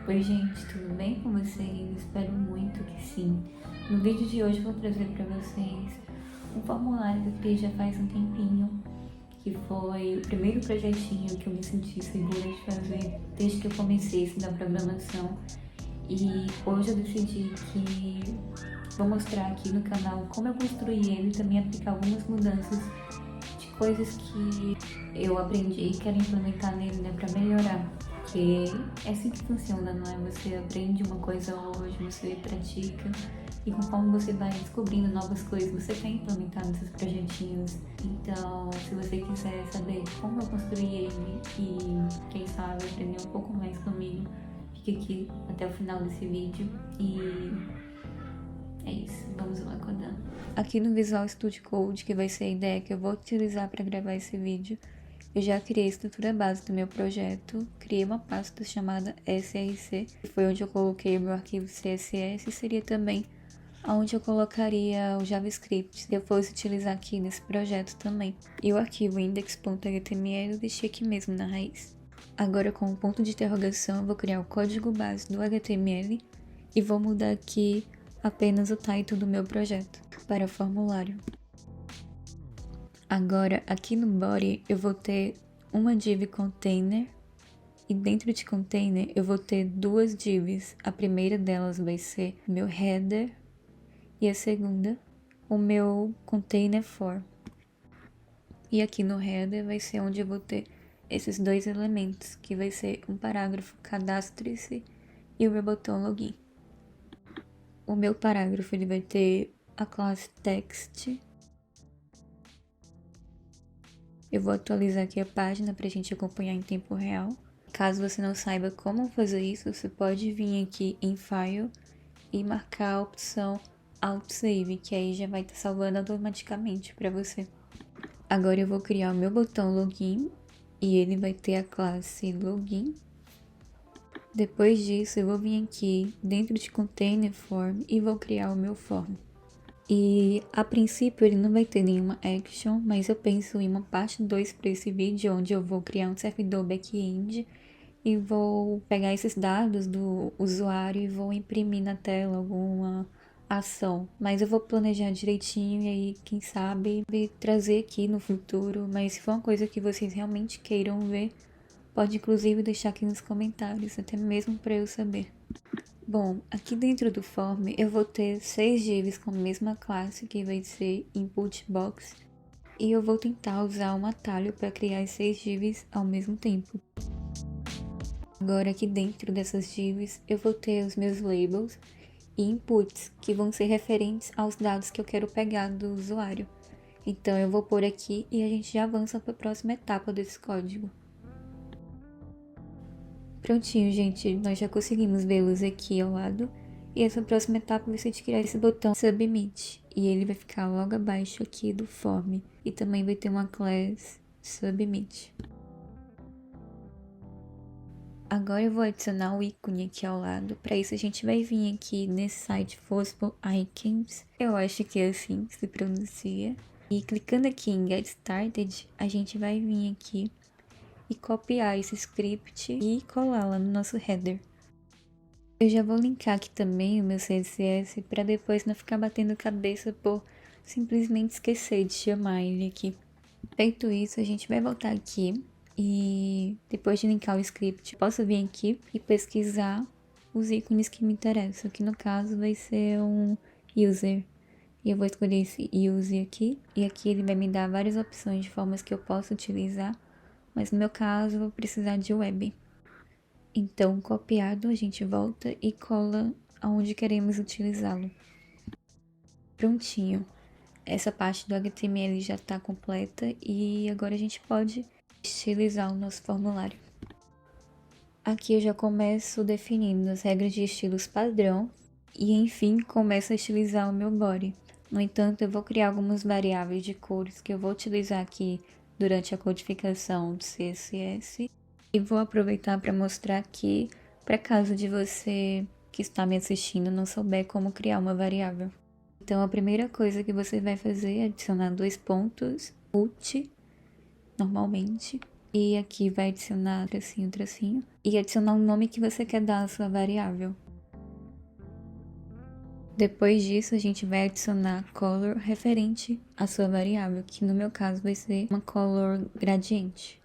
Oi gente, tudo bem com vocês? Espero muito que sim. No vídeo de hoje eu vou trazer para vocês um formulário que eu criei já faz um tempinho, que foi o primeiro projetinho que eu me senti segura de fazer desde que eu comecei a estudar programação. E hoje eu decidi que vou mostrar aqui no canal como eu construí ele e também aplicar algumas mudanças de coisas que eu aprendi e quero implementar nele, né, para melhorar. Porque é assim que funciona, não é? Você aprende uma coisa hoje, você pratica e conforme você vai descobrindo novas coisas, você quer implementar nesses projetinhos. Então, se você quiser saber como eu construí ele e quem sabe aprender um pouco mais comigo, fique aqui até o final desse vídeo e é isso, vamos lá codando. Aqui no Visual Studio Code, que vai ser a ideia que eu vou utilizar para gravar esse vídeo, eu já criei a estrutura base do meu projeto, criei uma pasta chamada src, que foi onde eu coloquei o meu arquivo CSS, e seria também onde eu colocaria o JavaScript, se eu fosse utilizar aqui nesse projeto também. E o arquivo index.html eu deixei aqui mesmo na raiz. Agora, com o ponto de interrogação, eu vou criar o código base do HTML e vou mudar aqui apenas o title do meu projeto para formulário. Agora, aqui no body, eu vou ter uma div container e dentro de container eu vou ter duas divs. A primeira delas vai ser meu header e a segunda o meu container for. E aqui no header vai ser onde eu vou ter esses dois elementos, que vai ser um parágrafo cadastre-se e o meu botão login. O meu parágrafo ele vai ter a classe text. Eu vou atualizar aqui a página para a gente acompanhar em tempo real. Caso você não saiba como fazer isso, você pode vir aqui em File e marcar a opção Alt Save, que aí já vai estar salvando automaticamente para você. Agora eu vou criar o meu botão Login e ele vai ter a classe Login. Depois disso, eu vou vir aqui dentro de Container Form e vou criar o meu form. E a princípio ele não vai ter nenhuma action, mas eu penso em uma parte 2 para esse vídeo, onde eu vou criar um servidor back-end e vou pegar esses dados do usuário e vou imprimir na tela alguma ação. Mas eu vou planejar direitinho e aí, quem sabe, trazer aqui no futuro. Mas se for uma coisa que vocês realmente queiram ver, pode inclusive deixar aqui nos comentários, até mesmo para eu saber. Bom, aqui dentro do form eu vou ter 6 divs com a mesma classe, que vai ser input box, e eu vou tentar usar um atalho para criar as 6 divs ao mesmo tempo. Agora aqui dentro dessas divs eu vou ter os meus labels e inputs, que vão ser referentes aos dados que eu quero pegar do usuário. Então eu vou pôr aqui e a gente já avança para a próxima etapa desse código. Prontinho, gente, nós já conseguimos vê-los aqui ao lado. E essa próxima etapa vai ser de criar esse botão Submit. E ele vai ficar logo abaixo aqui do form. E também vai ter uma class Submit. Agora eu vou adicionar o ícone aqui ao lado. Para isso a gente vai vir aqui nesse site Possible Icons. Eu acho que é assim que se pronuncia. E clicando aqui em Get Started, a gente vai vir aqui e copiar esse script e colar lá no nosso header. Eu já vou linkar aqui também o meu CSS para depois não ficar batendo cabeça por simplesmente esquecer de chamar ele aqui. Feito isso, a gente vai voltar aqui e depois de linkar o script, posso vir aqui e pesquisar os ícones que me interessam, que no caso vai ser um user. E eu vou escolher esse user aqui, e aqui ele vai me dar várias opções de formas que eu posso utilizar, mas no meu caso eu vou precisar de web. Então, copiado, a gente volta e cola aonde queremos utilizá-lo. Prontinho. Essa parte do HTML já está completa e agora a gente pode estilizar o nosso formulário. Aqui eu já começo definindo as regras de estilos padrão e, enfim, começo a estilizar o meu body. No entanto, eu vou criar algumas variáveis de cores que eu vou utilizar aqui durante a codificação do CSS. E vou aproveitar para mostrar aqui, para caso de você que está me assistindo não souber como criar uma variável. Então, a primeira coisa que você vai fazer é adicionar 2 pontos, ut, normalmente, E aqui vai adicionar tracinho, tracinho. E adicionar o nome que você quer dar à sua variável. Depois disso, a gente vai adicionar color referente à sua variável, que no meu caso vai ser uma color gradiente.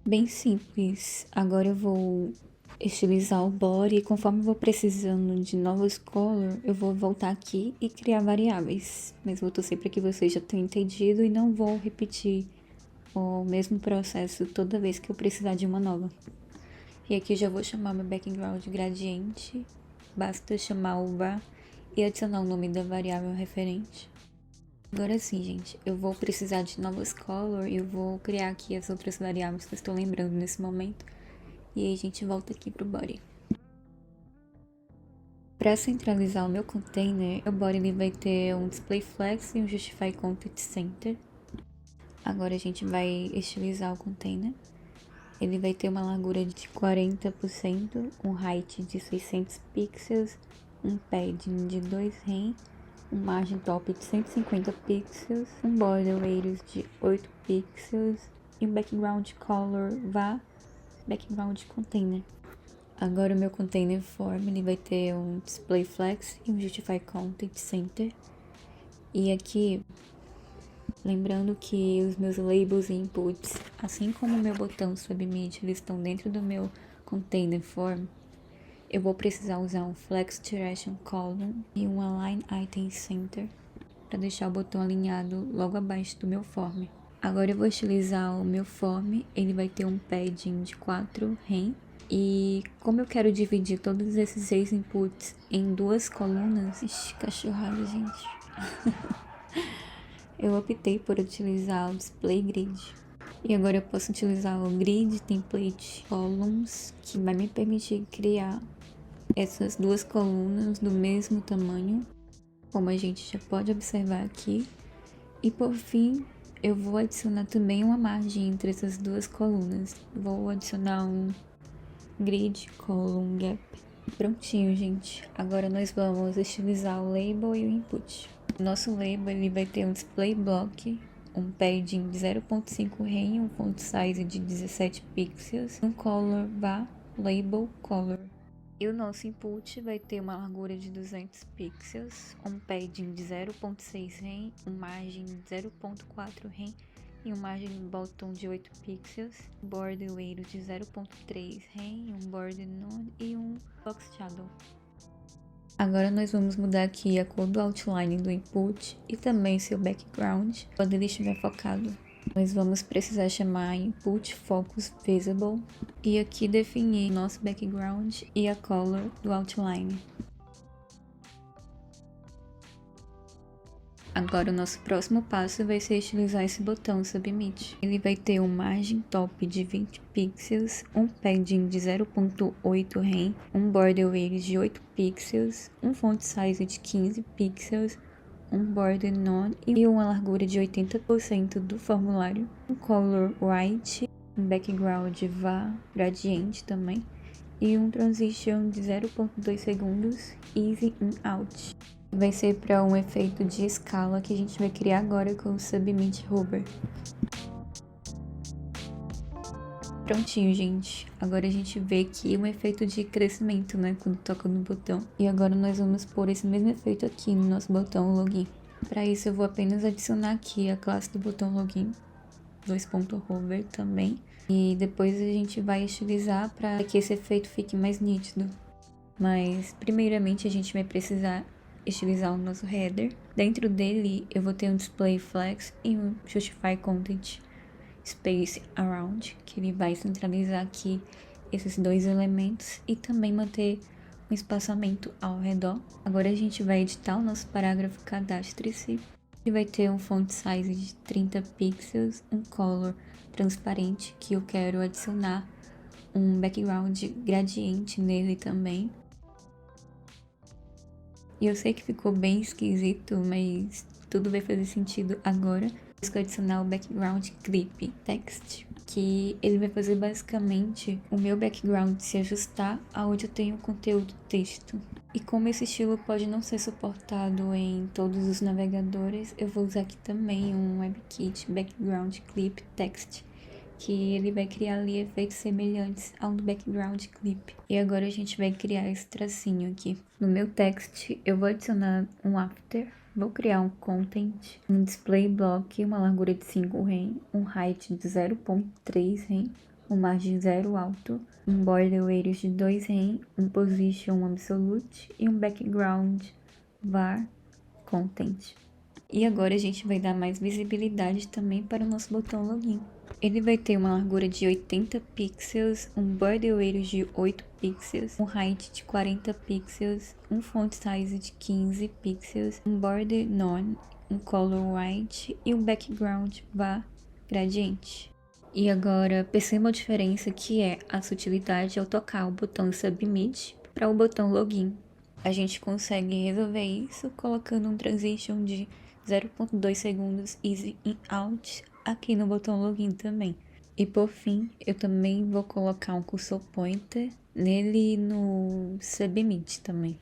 Bem simples. Agora eu vou estilizar o body e conforme eu vou precisando de novos color, eu vou voltar aqui e criar variáveis. Mas vou torcer para que vocês já tenham entendido e não vou repetir o mesmo processo toda vez que eu precisar de uma nova. E aqui eu já vou chamar meu background gradiente. Basta chamar o var e adicionar o nome da variável referente. Agora sim, gente, eu vou precisar de novos color e eu vou criar aqui as outras variáveis que eu estou lembrando nesse momento. E aí a gente volta aqui pro body. Para centralizar o meu container, o body ele vai ter um display flex e um justify content center. Agora a gente vai estilizar o container. Ele vai ter uma largura de 40%, um height de 600 pixels, um padding de 2 rem, um margem top de 150 pixels, um border radius de 8 pixels e um background color var background container. Agora o meu container form ele vai ter um display flex e um justify content center. E aqui, lembrando que os meus labels e inputs, assim como o meu botão submit, eles estão dentro do meu container form, eu vou precisar usar um flex direction column e um align item center para deixar o botão alinhado logo abaixo do meu form. Agora eu vou utilizar o meu form, ele vai ter um padding de 4 rem. E como eu quero dividir todos esses 6 inputs em 2 colunas... Ixi, cachorrada, gente. Eu optei por utilizar o display grid. E agora eu posso utilizar o grid template columns, que vai me permitir criar essas 2 colunas do mesmo tamanho, como a gente já pode observar aqui. E por fim, eu vou adicionar também uma margem entre essas 2 colunas. Vou adicionar um grid column gap. Prontinho, gente. Agora nós vamos estilizar o label e o input. Nosso label ele vai ter um display block, um padding de 0.5 rem, um font size de 17 pixels, um color var label color. E o nosso input vai ter uma largura de 200 pixels, um padding de 0.6 rem, uma margem de 0.4 rem e uma margem bottom de 8 pixels, um border weight de 0.3 rem, um border node e um box shadow. Agora nós vamos mudar aqui a cor do outline do input e também seu background quando ele estiver focado. Nós vamos precisar chamar input focus visible e aqui definir nosso background e a color do outline. Agora o nosso próximo passo vai ser utilizar esse botão submit. Ele vai ter um margem top de 20 pixels, um padding de 0.8 rem, um border weight de 8 pixels, um font size de 15 pixels, um border node e uma largura de 80% do formulário, um color white, um background var gradiente também e um transition de 0.2 segundos easy in out. Vai ser para um efeito de escala que a gente vai criar agora com o submit hover. Prontinho, gente. Agora a gente vê aqui um efeito de crescimento, né, quando toca no botão. E agora nós vamos pôr esse mesmo efeito aqui no nosso botão login. Para isso eu vou apenas adicionar aqui a classe do botão login, 2.hover também. E depois a gente vai estilizar para que esse efeito fique mais nítido. Mas primeiramente a gente vai precisar estilizar o nosso header. Dentro dele eu vou ter um display flex e um justify content space around, que ele vai centralizar aqui esses 2 elementos e também manter um espaçamento ao redor. Agora a gente vai editar o nosso parágrafo cadastre-se e vai ter um font size de 30 pixels, um color transparente que eu quero adicionar um background gradiente nele também. E eu sei que ficou bem esquisito, mas tudo vai fazer sentido agora. Vou adicionar o background clip text, que ele vai fazer basicamente o meu background se ajustar aonde eu tenho o conteúdo texto. E como esse estilo pode não ser suportado em todos os navegadores, eu vou usar aqui também um WebKit Background Clip Text, que ele vai criar ali efeitos semelhantes ao do background clip. E agora a gente vai criar esse tracinho aqui. No meu text, eu vou adicionar um after, vou criar um content, um display block, uma largura de 5 rem, um height de 0.3 rem, um margem 0 alto, um border radius de 2 rem, um position absolute e um background var content. E agora a gente vai dar mais visibilidade também para o nosso botão login. Ele vai ter uma largura de 80 pixels, um border radius de 8 pixels, um height de 40 pixels, um font size de 15 pixels, um border none, um color white e um background var gradiente. E agora perceba a diferença que é a sutilidade ao tocar o botão submit para o botão login. A gente consegue resolver isso colocando um transition de 0.2 segundos easy in out aqui no botão login também. E por fim, eu também vou colocar um cursor pointer nele no submit também.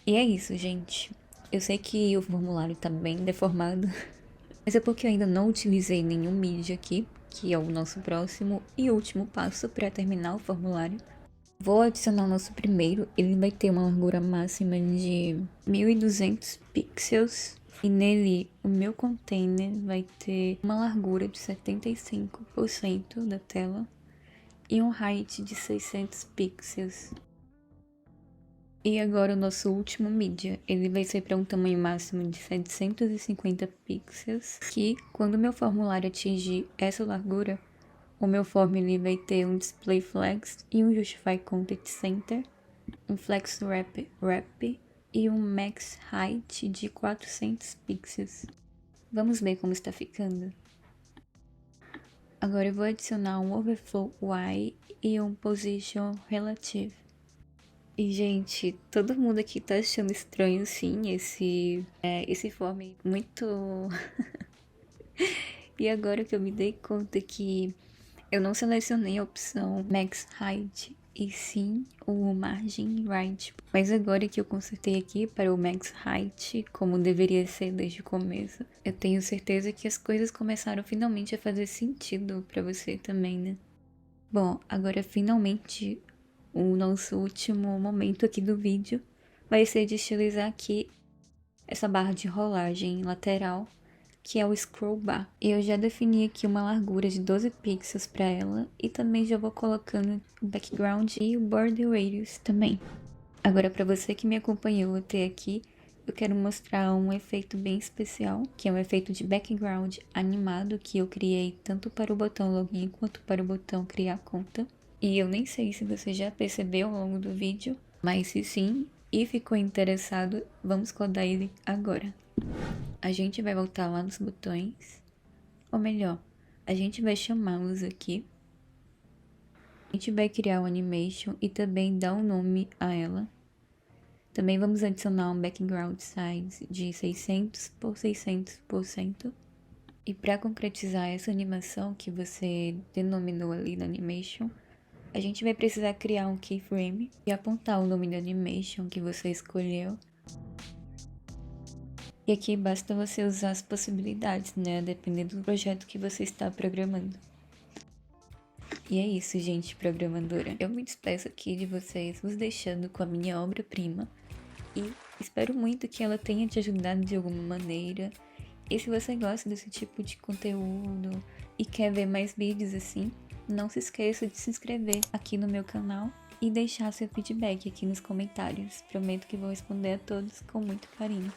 E é isso, gente. Eu sei que o formulário tá bem deformado, mas é porque eu ainda não utilizei nenhum mídia aqui, que é o nosso próximo e último passo para terminar o formulário. Vou adicionar o nosso primeiro, ele vai ter uma largura máxima de 1200 pixels e nele o meu container vai ter uma largura de 75% da tela e um height de 600 pixels. E agora o nosso último mídia, ele vai ser para um tamanho máximo de 750 pixels, que quando o meu formulário atingir essa largura, o meu form ele vai ter um display flex e um justify content center, um flex wrap e um max height de 400 pixels. Vamos ver como está ficando. Agora eu vou adicionar um overflow y e um position relative. E, gente, todo mundo aqui tá achando estranho, sim, esse form muito... E agora que eu me dei conta que eu não selecionei a opção Max Height, e sim o Margin Right. Mas agora que eu consertei aqui para o Max Height, como deveria ser desde o começo, eu tenho certeza que as coisas começaram finalmente a fazer sentido para você também, né? Bom, agora finalmente o nosso último momento aqui do vídeo vai ser de estilizar aqui essa barra de rolagem lateral, que é o scroll bar. E eu já defini aqui uma largura de 12 pixels para ela e também já vou colocando o background e o border radius também. Agora, para você que me acompanhou até aqui, eu quero mostrar um efeito bem especial, que é um efeito de background animado que eu criei tanto para o botão login quanto para o botão criar conta. E eu nem sei se você já percebeu ao longo do vídeo, mas se sim e ficou interessado, vamos codar ele agora. A gente vai voltar lá nos botões, ou melhor, a gente vai chamá-los aqui. A gente vai criar o animation e também dar um nome a ela. Também vamos adicionar um background size de 600 por 600%. E para concretizar essa animação que você denominou ali na animation, a gente vai precisar criar um keyframe e apontar o nome da animation que você escolheu. E aqui basta você usar as possibilidades, né? Dependendo do projeto que você está programando. E é isso, gente programadora. Eu me despeço aqui de vocês, vos deixando com a minha obra-prima. E espero muito que ela tenha te ajudado de alguma maneira. E se você gosta desse tipo de conteúdo e quer ver mais vídeos assim, não se esqueça de se inscrever aqui no meu canal e deixar seu feedback aqui nos comentários. Prometo que vou responder a todos com muito carinho.